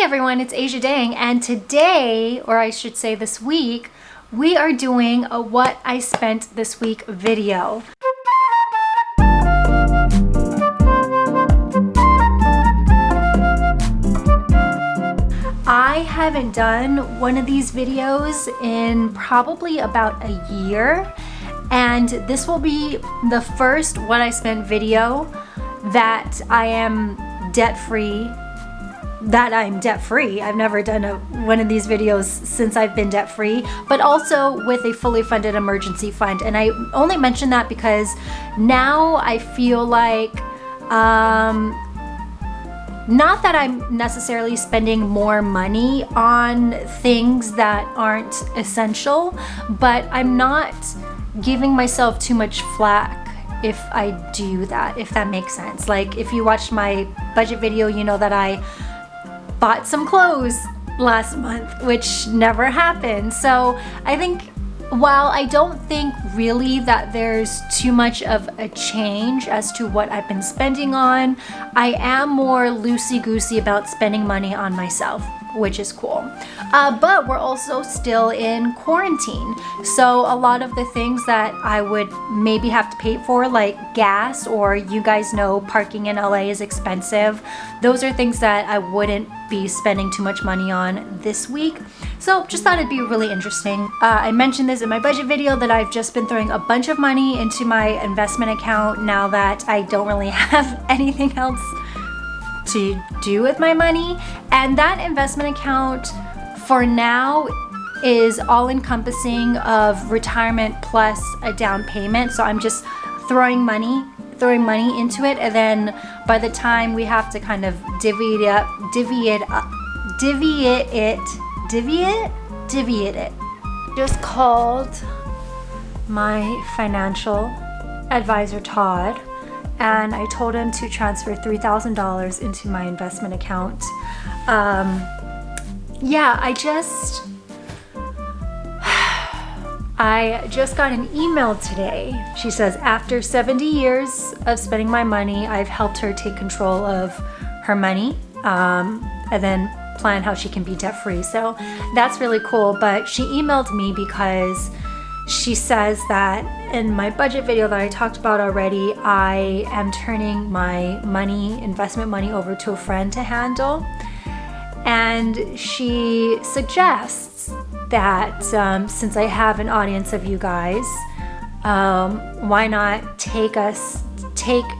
everyone, it's Asia Dang, and today, or I should say this week, we are doing a what I spent this week video. I haven't done one of these videos in probably about a year, and this will be the first what I spent video that I'm debt-free. I've never done one of these videos since I've been debt-free, but also with a fully funded emergency fund. And I only mention that because now I feel like, not that I'm necessarily spending more money on things that aren't essential, but I'm not giving myself too much flack if I do that, if that makes sense. Like, if you watched my budget video, you know that I bought some clothes last month, which never happened. So I think, while I don't think really that there's too much of a change as to what I've been spending on, I am more loosey-goosey about spending money on myself, which is cool. But we're also still in quarantine. So a lot of the things that I would maybe have to pay for, like gas, or you guys know parking in LA is expensive. Those are things that I wouldn't be spending too much money on this week. So just thought it'd be really interesting. I mentioned this in my budget video that I've just been throwing a bunch of money into my investment account now that I don't really have anything else to do with my money. And that investment account for now is all encompassing of retirement plus a down payment. So I'm just throwing money into it, and then by the time we have to kind of divvy it. Just called my financial advisor Todd, and I told him to transfer $3,000 into my investment account. I just got an email today. She says, after 70 years of spending my money, I've helped her take control of her money, and then plan how she can be debt-free. So that's really cool. But she emailed me because she says that in my budget video that I talked about already, I am turning my investment money over to a friend to handle. And she suggests that since I have an audience of you guys, why not take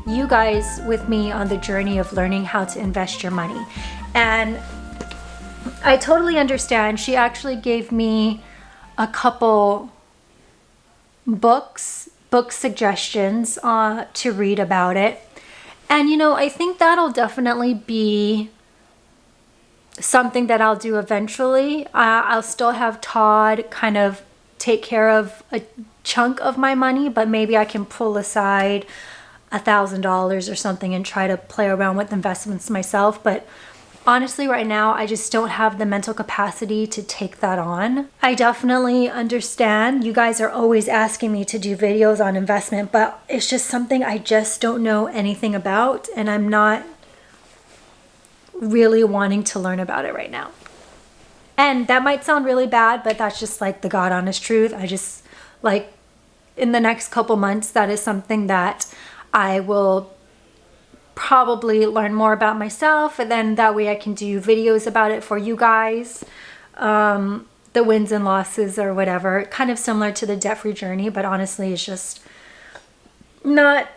you guys with me on the journey of learning how to invest your money. And I totally understand. She actually gave me a couple book suggestions to read about it. And I think that'll definitely be something that I'll do eventually. I'll still have Todd kind of take care of a chunk of my money, but maybe I can pull aside $1,000 or something and try to play around with investments myself. But honestly, right now, I just don't have the mental capacity to take that on. I definitely understand. You guys are always asking me to do videos on investment, but it's just something I just don't know anything about, and I'm not really wanting to learn about it right now. And that might sound really bad, but that's just like the God honest truth. I just, like, in the next couple months, that is something that I will probably learn more about myself, and then that way I can do videos about it for you guys, the wins and losses or whatever, kind of similar to the debt-free journey, but honestly it's just not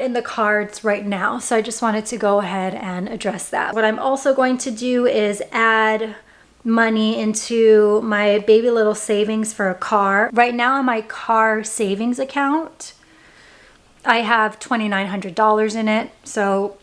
in the cards right now. So I just wanted to go ahead and address that. What I'm also going to do is add money into my baby little savings for a car. Right now in my car savings account, I have $2,900 in it, so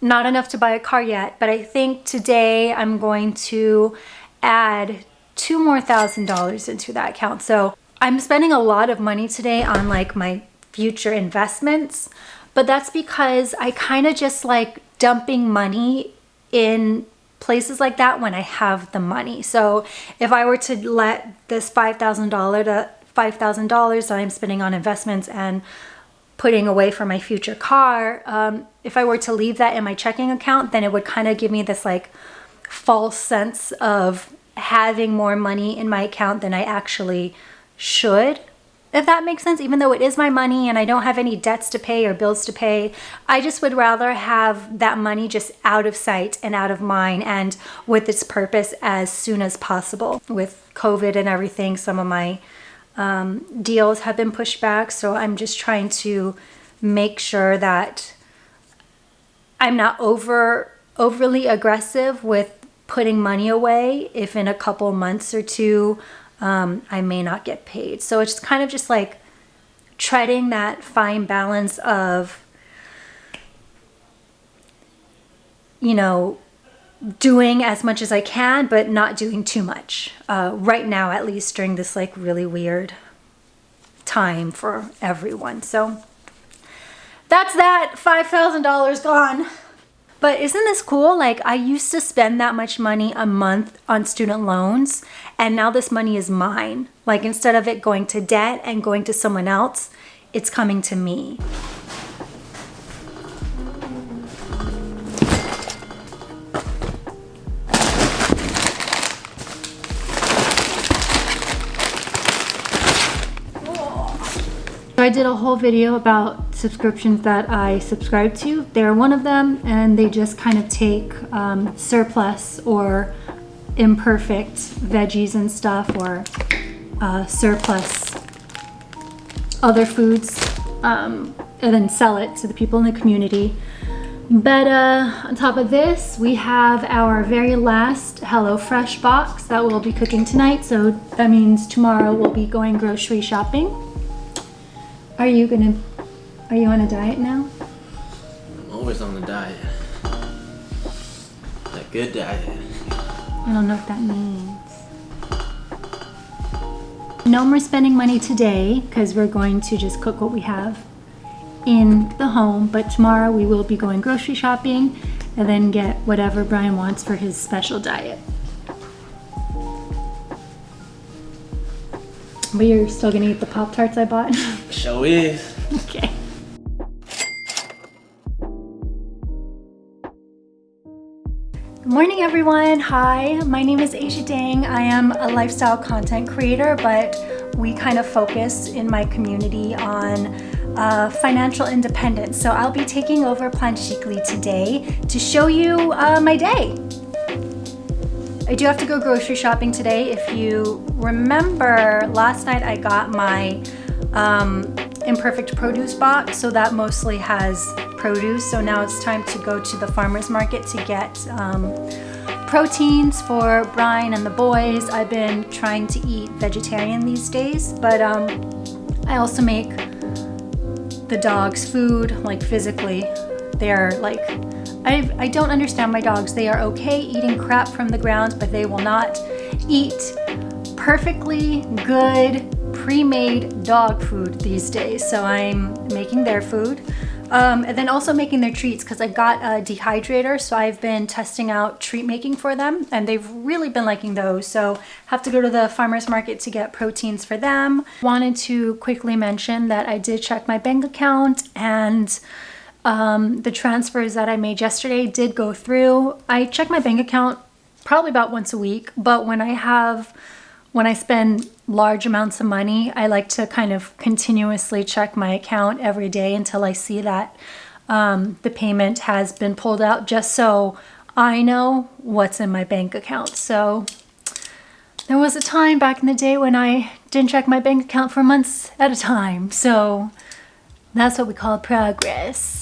not enough to buy a car yet, but I think today I'm going to add $2,000 into that account. So I'm spending a lot of money today on like my future investments, but that's because I kind of just like dumping money in places like that when I have the money. So if I were to let this $5,000 that I'm spending on investments and putting away for my future car, if I were to leave that in my checking account, then it would kind of give me this like false sense of having more money in my account than I actually should, if that makes sense. Even though it is my money and I don't have any debts to pay or bills to pay, I just would rather have that money just out of sight and out of mind and with its purpose as soon as possible. With COVID and everything, some of my deals have been pushed back, so I'm just trying to make sure that I'm not overly aggressive with putting money away if in a couple months or two I may not get paid. So it's kind of just like treading that fine balance of, you know, doing as much as I can, but not doing too much. Right now, at least during this like really weird time for everyone. So that's that $5,000 gone. But isn't this cool? Like, I used to spend that much money a month on student loans, and now this money is mine. Like, instead of it going to debt and going to someone else, it's coming to me. I did a whole video about subscriptions that I subscribe to. They're one of them, and they just kind of take surplus or imperfect veggies and stuff, or surplus other foods, and then sell it to the people in the community. But on top of this, we have our very last HelloFresh box that we'll be cooking tonight. So that means tomorrow we'll be going grocery shopping. Are you on a diet now? I'm always on the diet. A good diet. I don't know what that means. No more spending money today because we're going to just cook what we have in the home, but tomorrow we will be going grocery shopping and then get whatever Brian wants for his special diet. But you're still gonna eat the Pop-Tarts I bought? Sure is. Okay. Good morning, everyone. Hi, my name is Asia Dang. I am a lifestyle content creator, but we kind of focus in my community on financial independence. So I'll be taking over Plan Chicly today to show you my day. I do have to go grocery shopping today. If you remember, last night I got my imperfect produce box, so that mostly has produce. So now it's time to go to the farmer's market to get proteins for Brian and the boys. I've been trying to eat vegetarian these days, but I also make the dogs food, like physically. They're like, I don't understand my dogs. They are okay eating crap from the ground, but they will not eat perfectly good pre-made dog food these days. So I'm making their food. And then also making their treats, because I got a dehydrator, so I've been testing out treat making for them, and they've really been liking those. So have to go to the farmer's market to get proteins for them. Wanted to quickly mention that I did check my bank account, and the transfers that I made yesterday did go through. I check my bank account probably about once a week, but when I spend large amounts of money, I like to kind of continuously check my account every day until I see that the payment has been pulled out, just so I know what's in my bank account. So there was a time back in the day when I didn't check my bank account for months at a time. So that's what we call progress.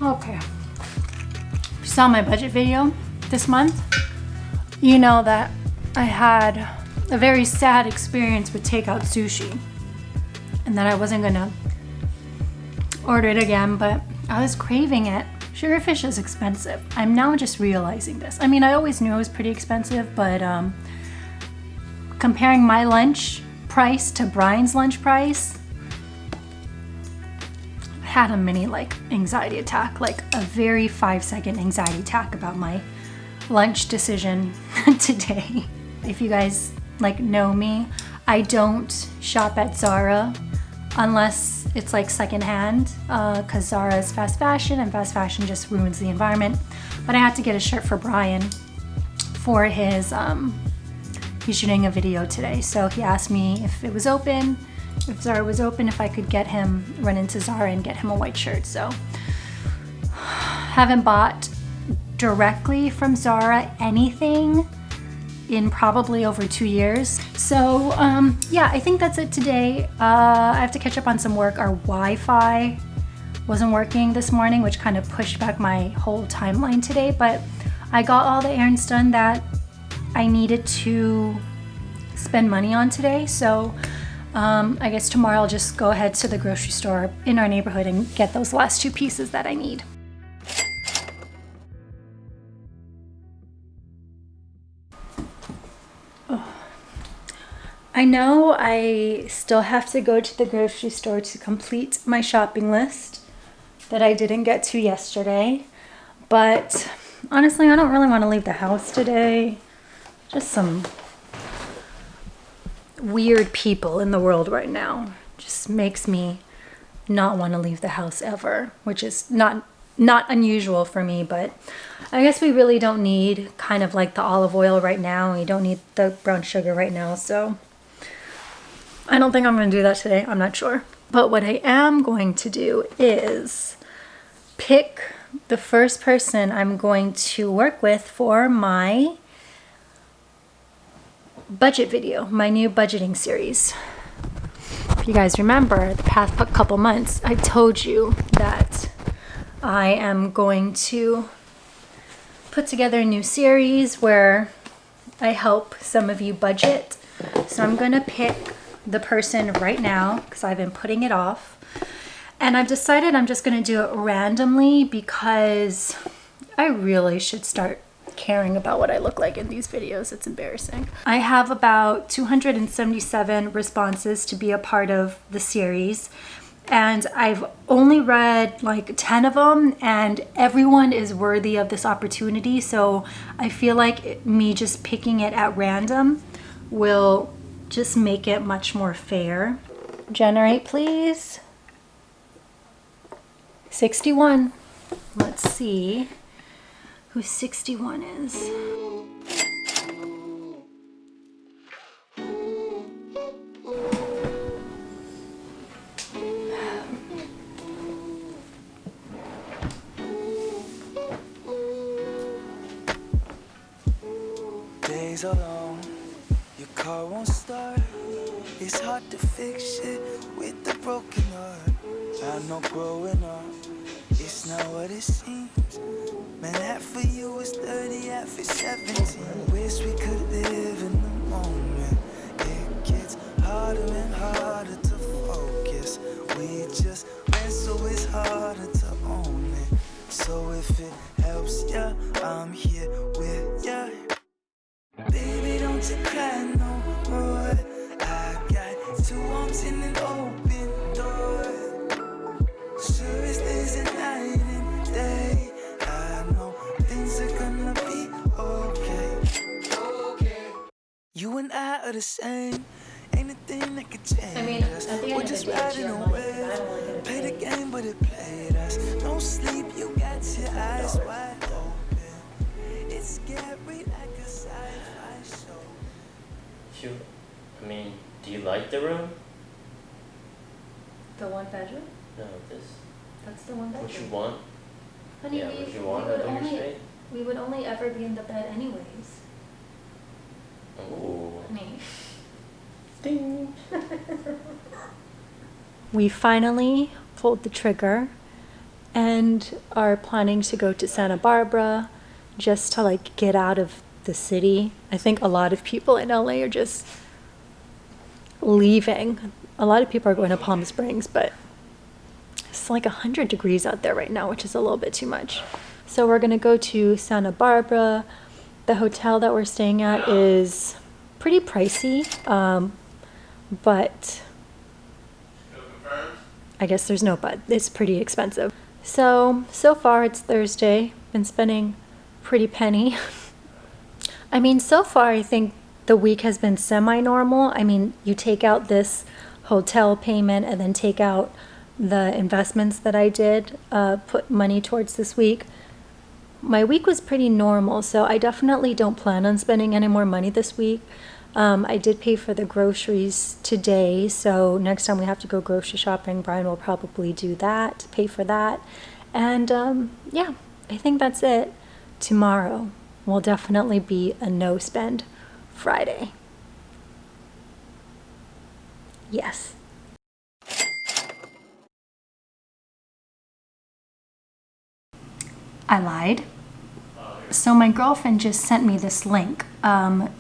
Okay. If you saw my budget video this month, you know that I had a very sad experience with takeout sushi and that I wasn't gonna order it again, but I was craving it. Sugarfish is expensive. I'm now just realizing this. I mean, I always knew it was pretty expensive, but comparing my lunch price to Brian's lunch price, I had a mini anxiety attack, like a very 5-second anxiety attack about my lunch decision today. If you guys know me, I don't shop at Zara unless it's secondhand, because Zara is fast fashion and fast fashion just ruins the environment. But I had to get a shirt for Brian for his, he's shooting a video today. So he asked me if it was open, if Zara was open, if I could run into Zara and get him a white shirt. So haven't bought directly from Zara anything in probably over 2 years. So yeah, I think that's it today. I have to catch up on some work. Our Wi-Fi wasn't working this morning, which kind of pushed back my whole timeline today, but I got all the errands done that I needed to spend money on today. So I guess tomorrow I'll just go ahead to the grocery store in our neighborhood and get those last 2 pieces that I need. I know I still have to go to the grocery store to complete my shopping list that I didn't get to yesterday, but honestly, I don't really want to leave the house today. Just some weird people in the world right now just makes me not want to leave the house ever, which is not unusual for me, but I guess we really don't need kind of the olive oil right now. We don't need the brown sugar right now, so I don't think I'm going to do that today. I'm not sure. But what I am going to do is pick the first person I'm going to work with for my budget video, my new budgeting series. If you guys remember, the past couple months, I told you that I am going to put together a new series where I help some of you budget. So I'm going to pick the person right now because I've been putting it off. And I've decided I'm just going to do it randomly because I really should start caring about what I look like in these videos. It's embarrassing. I have about 277 responses to be a part of the series, and I've only read 10 of them, and everyone is worthy of this opportunity. So I feel like me just picking it at random will just make it much more fair. Generate, please. 61. Let's see who 61 is. Days are long, your car won't start. It's hard to fix it with the broken heart. I know growing up, it's not what it seems. Man, half of you is 30, half is 17. Wish we could live in the moment. It gets harder and harder to focus. We just went, so it's harder to own it. So if it helps ya, I'm here with ya. Baby, don't you cry no more. I got 2 arms in an open door. Sure as there's a night and day, I know things are gonna be okay. You and I are the same. Ain't a thing that could change. I mean, us. at the end We're of just the day, riding away. Play the game, but it played us. No sleep, you got your eyes wide open. It's scary like a sci-fi show. I mean, do you like the room? The 1 bedroom? No, this. That's the 1 bedroom. What you want? Honey, Yeah, what you want out of your state? we would only ever be in the bed anyways. Ooh. Honey. Ding. We finally pulled the trigger and are planning to go to Santa Barbara just to like get out of the city. I think a lot of people in LA are just leaving. A lot of people are going to Palm Springs, but it's like 100 degrees out there right now, which is a little bit too much. So we're gonna go to Santa Barbara. The hotel that we're staying at is pretty pricey, but I guess there's no but. It's pretty expensive. So far it's Thursday. Been spending a pretty penny. I mean, so far I think the week has been semi-normal. I mean, you take out this hotel payment and then take out the investments that I did, put money towards this week. My week was pretty normal, so I definitely don't plan on spending any more money this week. I did pay for the groceries today, so next time we have to go grocery shopping, Brian will probably do that, pay for that. And yeah, I think that's it. Tomorrow will definitely be a no-spend Friday. Yes. I lied. So my girlfriend just sent me this link. In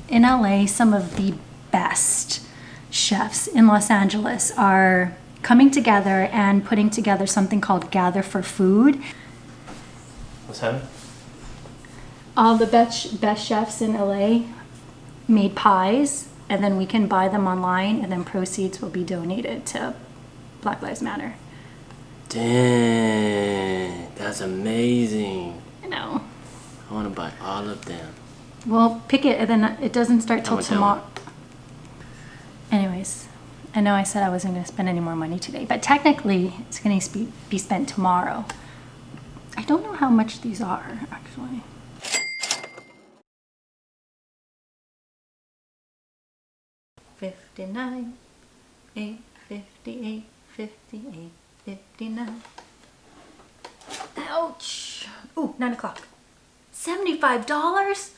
LA, some of the best chefs in Los Angeles are coming together and putting together something called Gather for Food. What's happening? All the best chefs in LA made pies, and then we can buy them online, and then proceeds will be donated to Black Lives Matter. Dang, that's amazing. I know. I want to buy all of them. We'll pick it, and then it doesn't start till I'ma tell tomorrow. Anyways, I know I said I wasn't going to spend any more money today, but technically it's going to be spent tomorrow. I don't know how much these are, actually. $59, $8, $58, $58, $59. Ouch! Ooh, 9 o'clock. $75?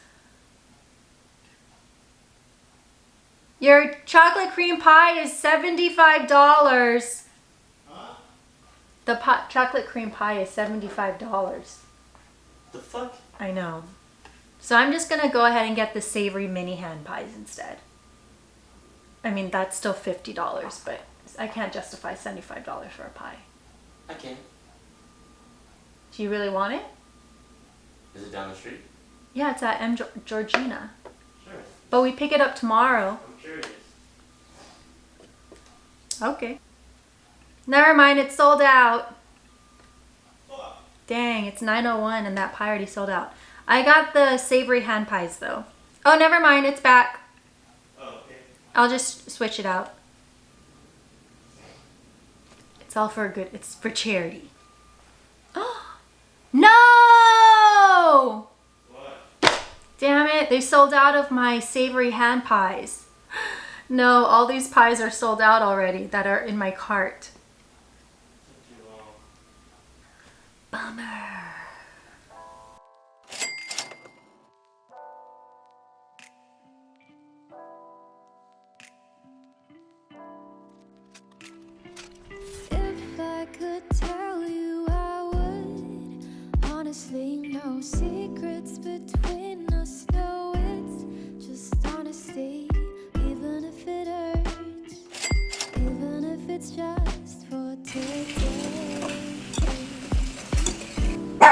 Your chocolate cream pie is $75. Huh? The chocolate cream pie is $75. The fuck? I know. So I'm just gonna go ahead and get the savory mini hand pies instead. I mean, that's still $50, but I can't justify $75 for a pie. I can. Do you really want it? Is it down the street? Yeah, it's at M. Georgina. Sure. But we pick it up tomorrow. I'm curious. Okay. Never mind, it's sold out. Fuck. Dang, it's 9:01 and that pie already sold out. I got the savory hand pies though. Oh, never mind, it's back. Oh, okay. I'll just switch it out. It's all for good. It's for charity. No! What? Damn it, they sold out of my savory hand pies. No, all these pies are sold out already that are in my cart. Took too long. Bummer. If I could tell you, I would. Honestly, no secrets between us. No, it's just honesty. Even if it hurts, even if it's just for today. I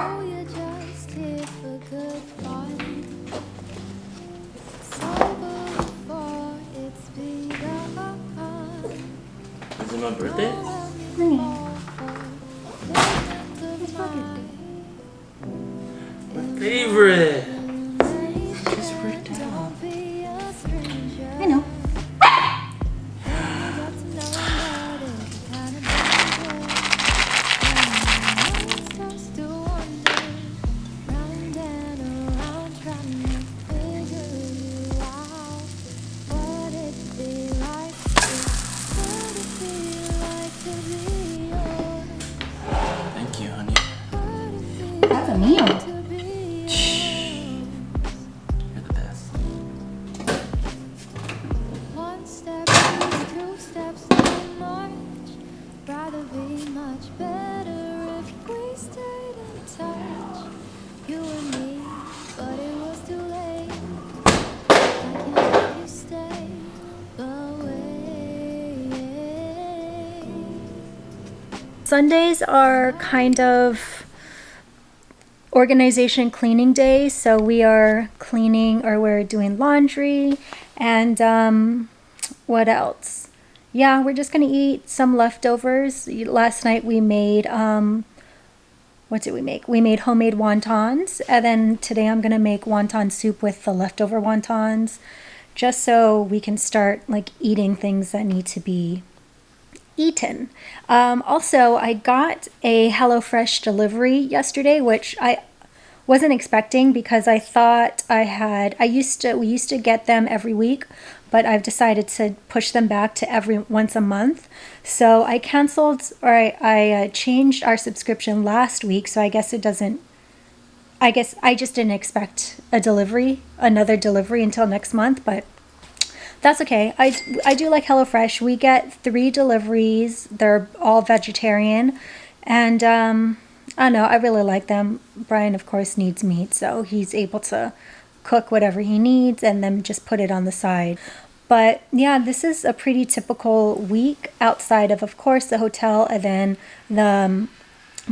know you're just here for good fun. It's over before it's begun. Is it my birthday? My favorite. Just write it down. I know. Thank you, honey. That's a meal. You're the best. One step is two steps too much. Rather much better if we stayed in touch. You and me, but it was too late. I can't let you stay away. Sundays are kind of organization cleaning day, so we are cleaning, or we're doing laundry, and what else? Yeah, we're just gonna eat some leftovers. Last night we made what did we make? We made homemade wontons, and then today I'm gonna make wonton soup with the leftover wontons, just so we can start like eating things that need to be eaten. Also, I got a HelloFresh delivery yesterday, which I wasn't expecting because I thought we used to get them every week, but I've decided to push them back to once a month. So I canceled, or I changed our subscription last week, so I guess I just didn't expect another delivery until next month, but that's okay. I do like HelloFresh. We get 3 deliveries. They're all vegetarian. And I don't know, I really like them. Brian, of course, needs meat, so he's able to cook whatever he needs and then just put it on the side. But yeah, this is a pretty typical week outside of course, the hotel, and then the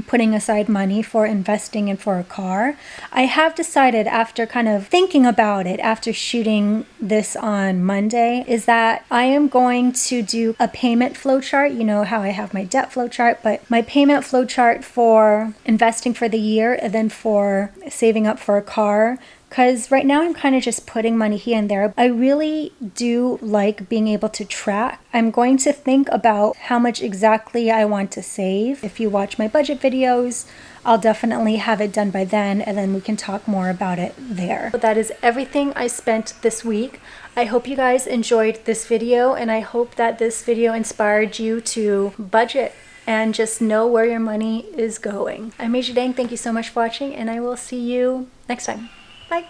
putting aside money for investing and for a car. I have decided, after kind of thinking about it, after shooting this on Monday, is that I am going to do a payment flow chart. You know how I have my debt flow chart, but my payment flow chart for investing for the year and then for saving up for a car. Because right now I'm kind of just putting money here and there. I really do like being able to track. I'm going to think about how much exactly I want to save. If you watch my budget videos, I'll definitely have it done by then, and then we can talk more about it there. So that is everything I spent this week. I hope you guys enjoyed this video, and I hope that this video inspired you to budget and just know where your money is going. I'm Major Dang. Thank you so much for watching, and I will see you next time. Bye.